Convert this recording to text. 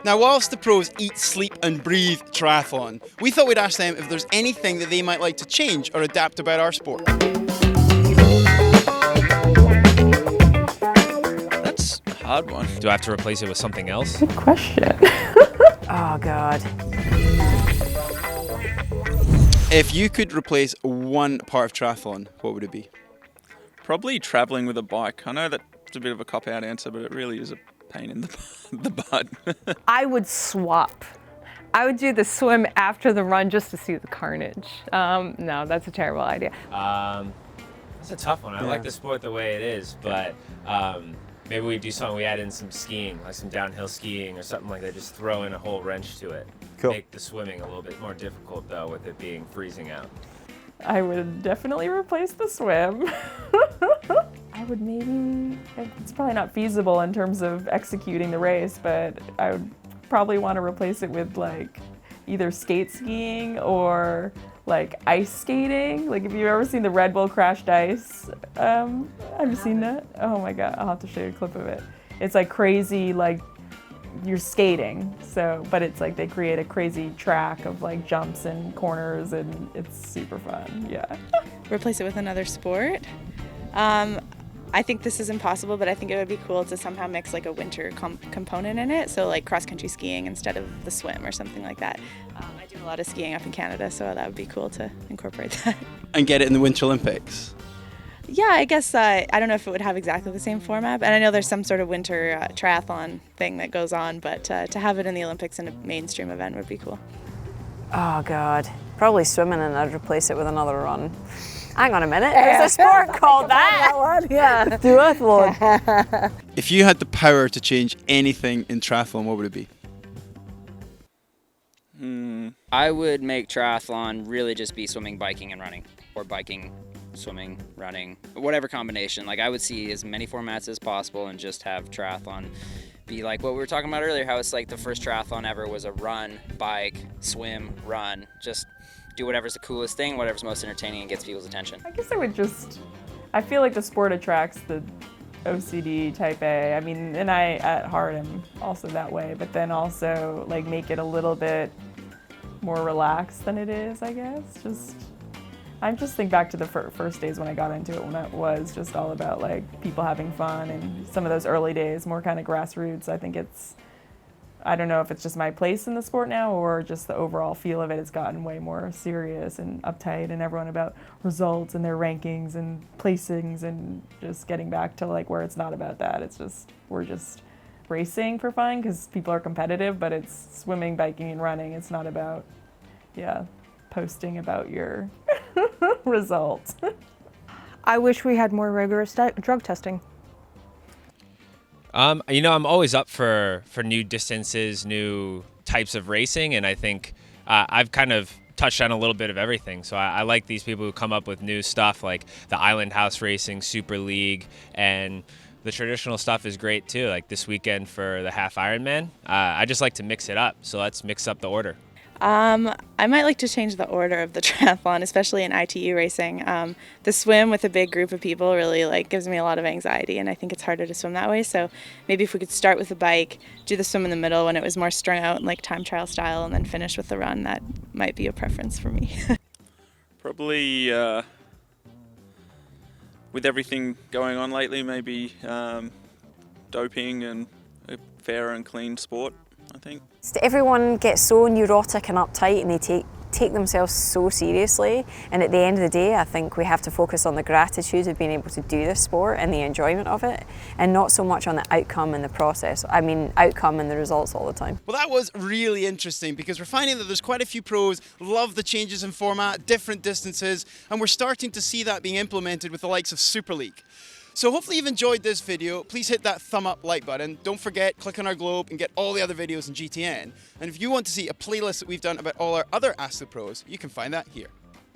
Now, whilst the pros eat, sleep and breathe triathlon, we thought we'd ask them if there's anything that they might like to change or adapt about our sport. That's a hard one. Do I have to replace it with something else? Good question. Oh, God. If you could replace one part of triathlon, what would it be? Probably travelling with a bike. I know that's a bit of a cop-out answer, but it really is a pain in the butt. I would swap. I would do the swim after the run just to see the carnage. No, that's a terrible idea. It's a tough one. I like the sport the way it is, but maybe we do something, we add in some skiing, like some downhill skiing or something like that, just throw in a whole wrench to it. Cool. Make the swimming a little bit more difficult though, with it being freezing out. I would definitely replace the swim. I would maybe, it's probably not feasible in terms of executing the race, but I would probably want to replace it with like either skate skiing or like ice skating. Like if you've ever seen the Red Bull crashed ice, have you seen that? Oh my God, I'll have to show you a clip of it. It's like crazy, like you're skating, so, but it's like they create a crazy track of like jumps and corners and it's super fun, yeah. Replace it with another sport. I think this is impossible, but I think it would be cool to somehow mix like a winter component in it, so like cross-country skiing instead of the swim or something like that. I do a lot of skiing up in Canada, so that would be cool to incorporate that. And get it in the Winter Olympics? Yeah, I guess, I don't know if it would have exactly the same format, and I know there's some sort of winter triathlon thing that goes on, but to have it in the Olympics in a mainstream event would be cool. Oh God, probably swimming, and I'd replace it with another run. Hang on a minute, there's a sport called that. Yeah, duathlon. If you had the power to change anything in triathlon, what would it be? I would make triathlon really just be swimming, biking, and running, or biking, swimming, running, whatever combination. Like I would see as many formats as possible and just have triathlon be like what we were talking about earlier, how it's like the first triathlon ever was a run, bike, swim, run. Just do whatever's the coolest thing, whatever's most entertaining and gets people's attention. I guess I would just, I feel like the sport attracts the OCD type A. I mean, and I at heart am also that way, but then also like make it a little bit more relaxed than it is, I guess. I just think back to the first days when I got into it, when it was just all about like people having fun, and some of those early days, more kind of grassroots. I think it's, I don't know if it's just my place in the sport now or just the overall feel of it. It's gotten way more serious and uptight, and everyone about results and their rankings and placings, and just getting back to like where it's not about that. It's just, we're just racing for fun because people are competitive, but it's swimming, biking, and running. It's not about, posting about your results. I wish we had more rigorous drug testing. You know, I'm always up for new distances, new types of racing, and I think I've kind of touched on a little bit of everything. So I like these people who come up with new stuff like the Island House Racing, Super League, and the traditional stuff is great too. Like this weekend for the half Ironman, I just like to mix it up. So let's mix up the order. I might like to change the order of the triathlon, especially in ITU racing. The swim with a big group of people really like gives me a lot of anxiety, and I think it's harder to swim that way. So maybe if we could start with the bike, do the swim in the middle when it was more strung out and like time trial style, and then finish with the run, that might be a preference for me. Probably with everything going on lately, maybe doping and a fair and clean sport, I think. Everyone gets so neurotic and uptight, and they take themselves so seriously, and at the end of the day I think we have to focus on the gratitude of being able to do this sport and the enjoyment of it, and not so much on the outcome and the process. I mean outcome and the results all the time. Well, that was really interesting because we're finding that there's quite a few pros love the changes in format, different distances, and we're starting to see that being implemented with the likes of Super League. So hopefully you've enjoyed this video. Please hit that thumb up like button. Don't forget, click on our globe and get all the other videos in GTN. And if you want to see a playlist that we've done about all our other Ask the Pros, you can find that here.